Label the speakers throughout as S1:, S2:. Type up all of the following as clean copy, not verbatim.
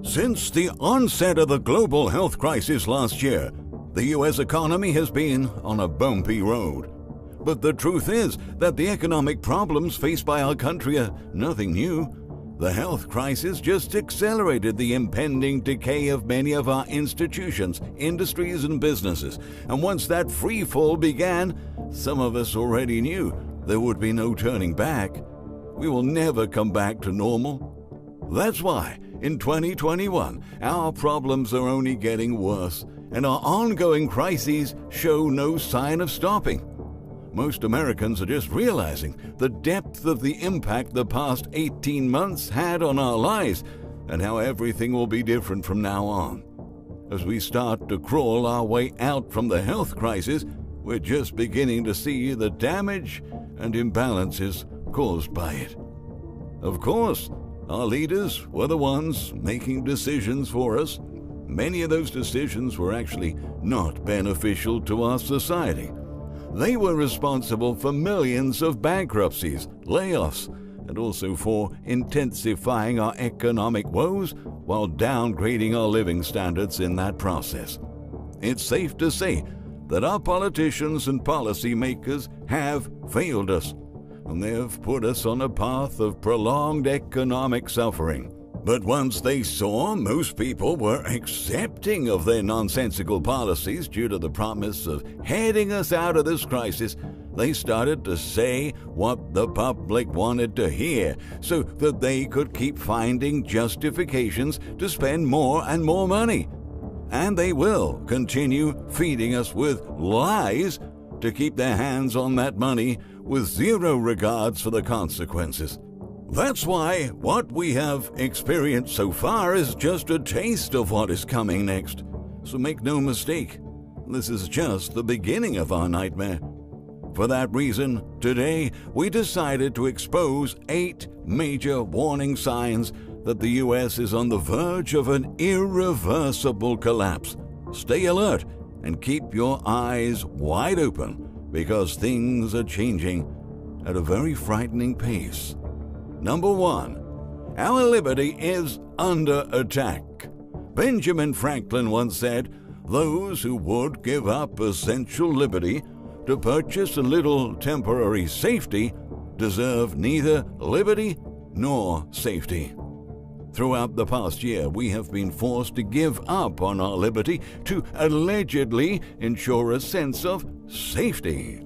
S1: Since the onset of the global health crisis last year, the U.S. economy has been on a bumpy road. But the truth is that the economic problems faced by our country are nothing new. The health crisis just accelerated the impending decay of many of our institutions, industries, and businesses. And once that free fall began, some of us already knew there would be no turning back. We will never come back to normal. That's why, in 2021, our problems are only getting worse, and our ongoing crises show no sign of stopping. Most Americans are just realizing the depth of the impact the past 18 months had on our lives, and how everything will be different from now on. As we start to crawl our way out from the health crisis, we're just beginning to see the damage and imbalances caused by it. Of course, our leaders were the ones making decisions for us. Many of those decisions were actually not beneficial to our society. They were responsible for millions of bankruptcies, layoffs, and also for intensifying our economic woes while downgrading our living standards in that process. It's safe to say that our politicians and policymakers have failed us, and they have put us on a path of prolonged economic suffering. But once they saw most people were accepting of their nonsensical policies due to the promise of heading us out of this crisis, they started to say what the public wanted to hear so that they could keep finding justifications to spend more and more money. And they will continue feeding us with lies to keep their hands on that money with zero regards for the consequences. That's why what we have experienced so far is just a taste of what is coming next. So make no mistake, this is just the beginning of our nightmare. For that reason, today we decided to expose 8 major warning signs that the U.S. is on the verge of an irreversible collapse. Stay alert and keep your eyes wide open, because things are changing at a very frightening pace. Number 1. Our liberty is under attack. Benjamin Franklin once said, "Those who would give up essential liberty to purchase a little temporary safety deserve neither liberty nor safety." Throughout the past year, we have been forced to give up on our liberty to allegedly ensure a sense of safety.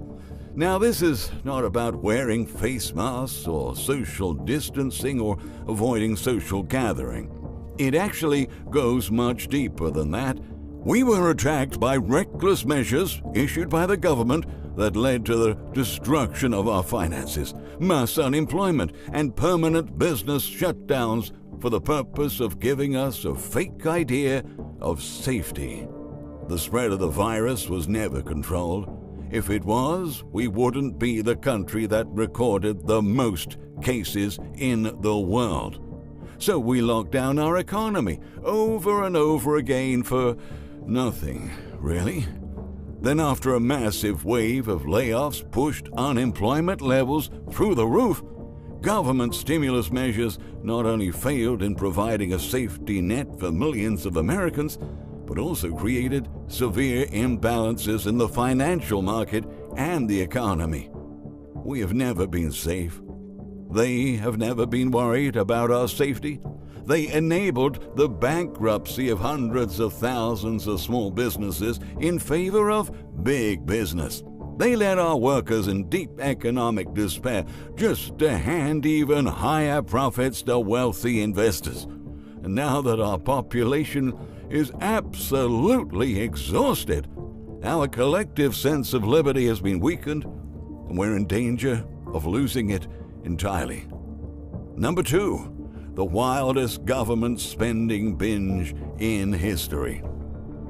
S1: Now, this is not about wearing face masks or social distancing or avoiding social gathering. It actually goes much deeper than that. We were attacked by reckless measures issued by the government that led to the destruction of our finances, mass unemployment, and permanent business shutdowns for the purpose of giving us a fake idea of safety. The spread of the virus was never controlled. If it was, we wouldn't be the country that recorded the most cases in the world. So we locked down our economy over and over again for nothing, really. Then after a massive wave of layoffs pushed unemployment levels through the roof, government stimulus measures not only failed in providing a safety net for millions of Americans, but also created severe imbalances in the financial market and the economy. We have never been safe. They have never been worried about our safety. They enabled the bankruptcy of hundreds of thousands of small businesses in favor of big business. They led our workers in deep economic despair just to hand even higher profits to wealthy investors. And now that our population is absolutely exhausted, our collective sense of liberty has been weakened, and we're in danger of losing it entirely. Number 2. The wildest government spending binge in history.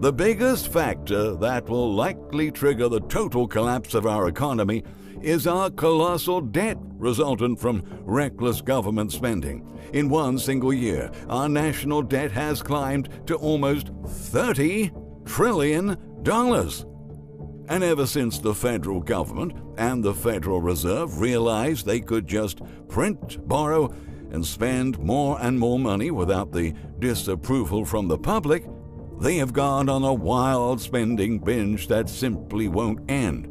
S1: The biggest factor that will likely trigger the total collapse of our economy is our colossal debt resultant from reckless government spending. In one single year, our national debt has climbed to almost $30 trillion. And ever since the federal government and the Federal Reserve realized they could just print, borrow, and spend more and more money without the disapproval from the public, they have gone on a wild spending binge that simply won't end.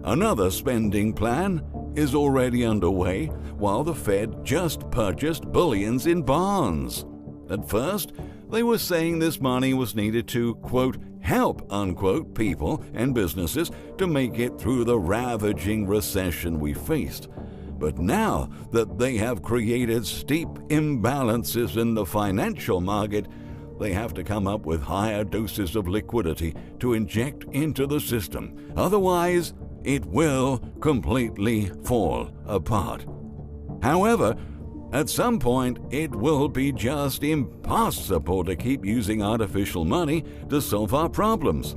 S1: Another spending plan is already underway, while the Fed just purchased billions in bonds. At first, they were saying this money was needed to, quote, help, unquote, people and businesses to make it through the ravaging recession we faced. But now that they have created steep imbalances in the financial market, they have to come up with higher doses of liquidity to inject into the system. Otherwise, it will completely fall apart. However, at some point, it will be just impossible to keep using artificial money to solve our problems.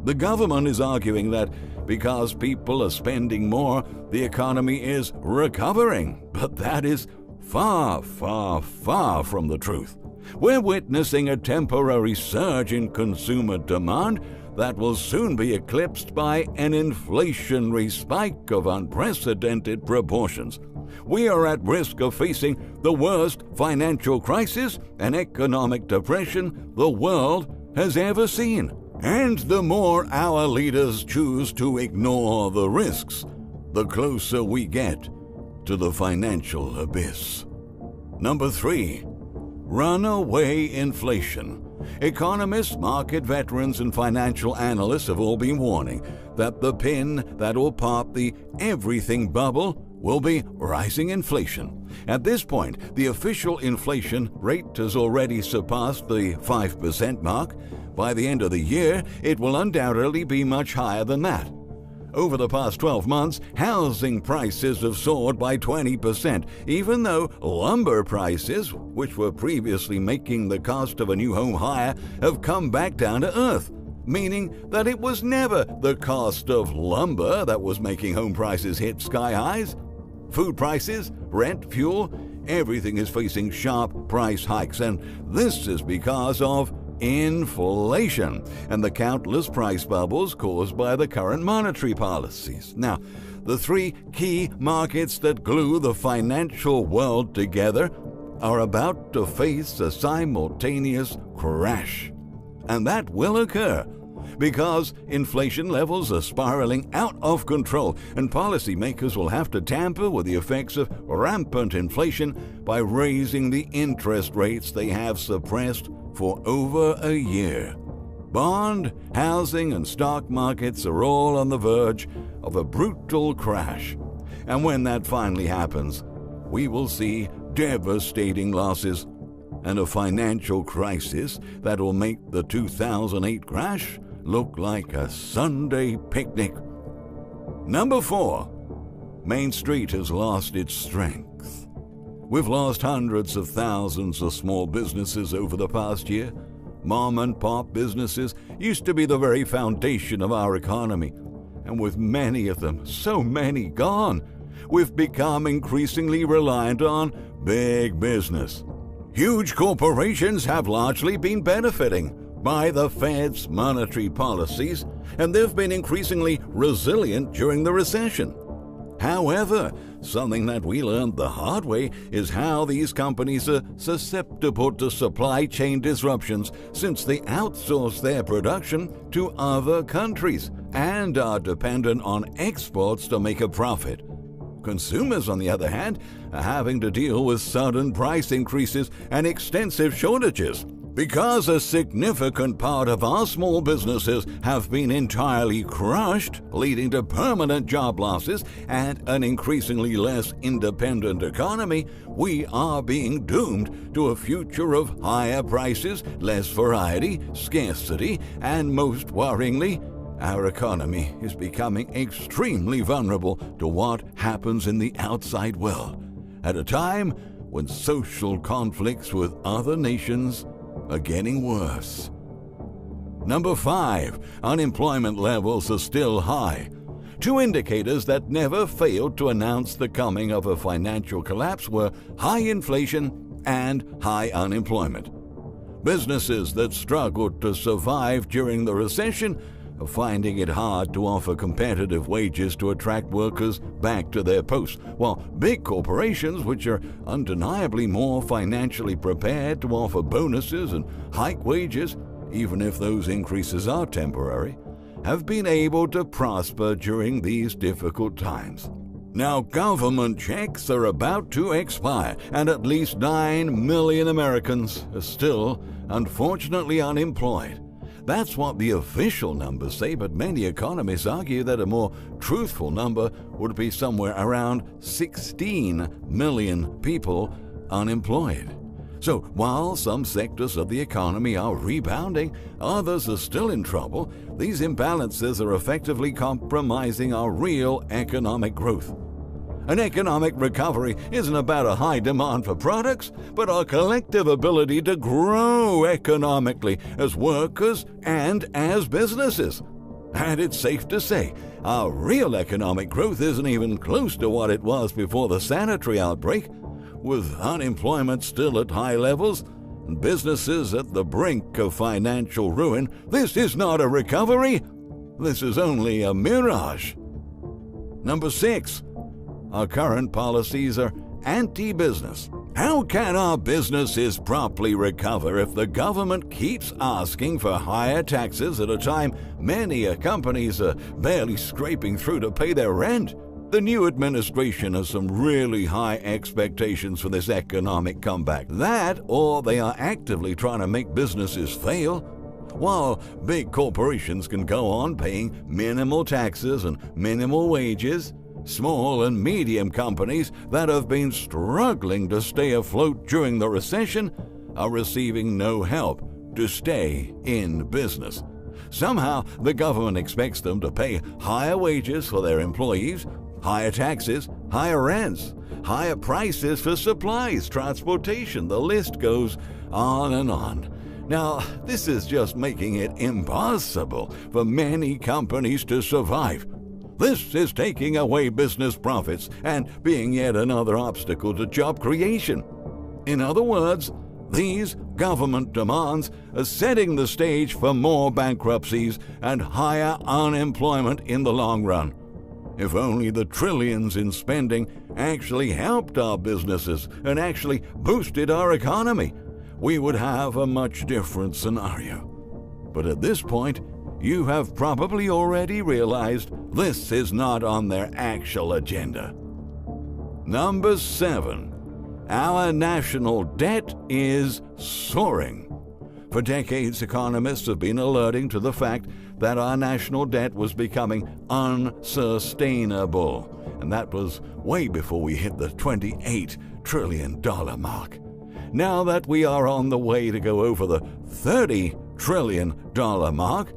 S1: The government is arguing that because people are spending more, the economy is recovering, but that is far, far, far from the truth. We're witnessing a temporary surge in consumer demand that will soon be eclipsed by an inflationary spike of unprecedented proportions. We are at risk of facing the worst financial crisis and economic depression the world has ever seen. And the more our leaders choose to ignore the risks, the closer we get to the financial abyss. Number 3. Runaway inflation. Economists, market veterans, and financial analysts have all been warning that the pin that will pop the everything bubble will be rising inflation. At this point, the official inflation rate has already surpassed the 5% mark. By the end of the year, it will undoubtedly be much higher than that. Over the past 12 months, housing prices have soared by 20%, even though lumber prices, which were previously making the cost of a new home higher, have come back down to earth, meaning that it was never the cost of lumber that was making home prices hit sky highs. Food prices, rent, fuel, everything is facing sharp price hikes, and this is because of inflation and the countless price bubbles caused by the current monetary policies. Now, the 3 key markets that glue the financial world together are about to face a simultaneous crash. And that will occur because inflation levels are spiraling out of control, and policymakers will have to tamper with the effects of rampant inflation by raising the interest rates they have suppressed for over a year. Bond, housing, and stock markets are all on the verge of a brutal crash. And when that finally happens, we will see devastating losses and a financial crisis that will make the 2008 crash look like a Sunday picnic. Number 4. Main Street has lost its strength. We've lost hundreds of thousands of small businesses over the past year. Mom and pop businesses used to be the very foundation of our economy, and with many of them, so many gone, we've become increasingly reliant on big business. Huge corporations have largely been benefiting by the Fed's monetary policies, and they've been increasingly resilient during the recession. However, something that we learned the hard way is how these companies are susceptible to supply chain disruptions, since they outsource their production to other countries and are dependent on exports to make a profit. Consumers, on the other hand, are having to deal with sudden price increases and extensive shortages. Because a significant part of our small businesses have been entirely crushed, leading to permanent job losses and an increasingly less independent economy, we are being doomed to a future of higher prices, less variety, scarcity, and most worryingly, our economy is becoming extremely vulnerable to what happens in the outside world, at a time when social conflicts with other nations are getting worse. Number 5, unemployment levels are still high. 2 indicators that never failed to announce the coming of a financial collapse were high inflation and high unemployment. Businesses that struggled to survive during the recession are finding it hard to offer competitive wages to attract workers back to their posts, while big corporations, which are undeniably more financially prepared to offer bonuses and hike wages, even if those increases are temporary, have been able to prosper during these difficult times. Now, government checks are about to expire, and at least 9 million Americans are still, unfortunately, unemployed. That's what the official numbers say, but many economists argue that a more truthful number would be somewhere around 16 million people unemployed. So while some sectors of the economy are rebounding, others are still in trouble. These imbalances are effectively compromising our real economic growth. An economic recovery isn't about a high demand for products, but our collective ability to grow economically as workers and as businesses. And it's safe to say, our real economic growth isn't even close to what it was before the sanitary outbreak. With unemployment still at high levels and businesses at the brink of financial ruin, this is not a recovery. This is only a mirage. Number 6. Our current policies are anti-business. How can our businesses properly recover if the government keeps asking for higher taxes at a time many companies are barely scraping through to pay their rent? The new administration has some really high expectations for this economic comeback. That, or they are actively trying to make businesses fail. While big corporations can go on paying minimal taxes and minimal wages, small and medium companies that have been struggling to stay afloat during the recession are receiving no help to stay in business. Somehow, the government expects them to pay higher wages for their employees, higher taxes, higher rents, higher prices for supplies, transportation, the list goes on and on. Now, this is just making it impossible for many companies to survive. This is taking away business profits and being yet another obstacle to job creation. In other words, these government demands are setting the stage for more bankruptcies and higher unemployment in the long run. If only the trillions in spending actually helped our businesses and actually boosted our economy, we would have a much different scenario. But at this point, you have probably already realized this is not on their actual agenda. Number 7. Our national debt is soaring. For decades, economists have been alerting to the fact that our national debt was becoming unsustainable, and that was way before we hit the $28 trillion mark. Now that we are on the way to go over the $30 trillion mark,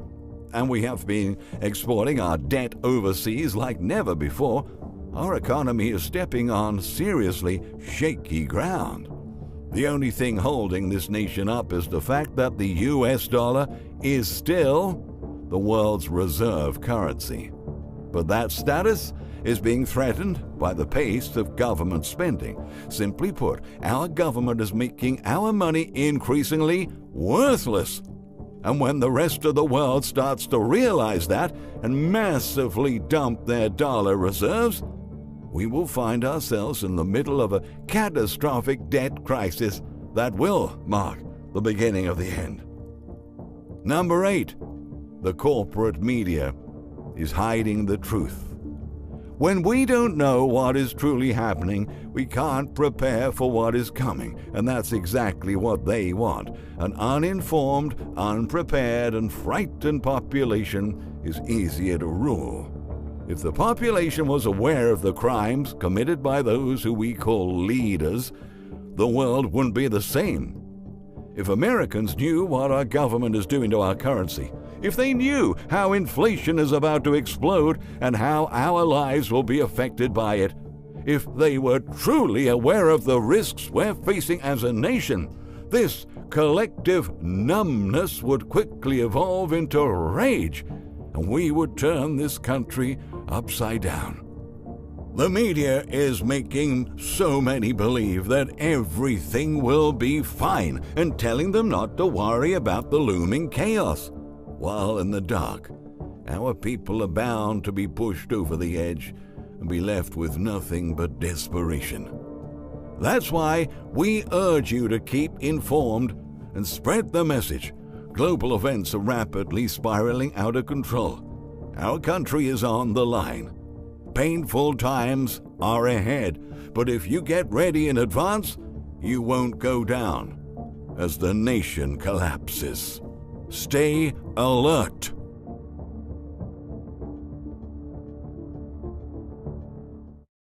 S1: and we have been exporting our debt overseas like never before, our economy is stepping on seriously shaky ground. The only thing holding this nation up is the fact that the US dollar is still the world's reserve currency. But that status is being threatened by the pace of government spending. Simply put, our government is making our money increasingly worthless. And when the rest of the world starts to realize that and massively dump their dollar reserves, we will find ourselves in the middle of a catastrophic debt crisis that will mark the beginning of the end. Number 8. The corporate media is hiding the truth. When we don't know what is truly happening, we can't prepare for what is coming, and that's exactly what they want. An uninformed, unprepared, and frightened population is easier to rule. If the population was aware of the crimes committed by those who we call leaders, the world wouldn't be the same. If Americans knew what our government is doing to our currency, if they knew how inflation is about to explode and how our lives will be affected by it, if they were truly aware of the risks we're facing as a nation, this collective numbness would quickly evolve into rage, and we would turn this country upside down. The media is making so many believe that everything will be fine and telling them not to worry about the looming chaos, while in the dark, our people are bound to be pushed over the edge and be left with nothing but desperation. That's why we urge you to keep informed and spread the message. Global events are rapidly spiraling out of control. Our country is on the line. Painful times are ahead, but if you get ready in advance, you won't go down as the nation collapses. Stay alert.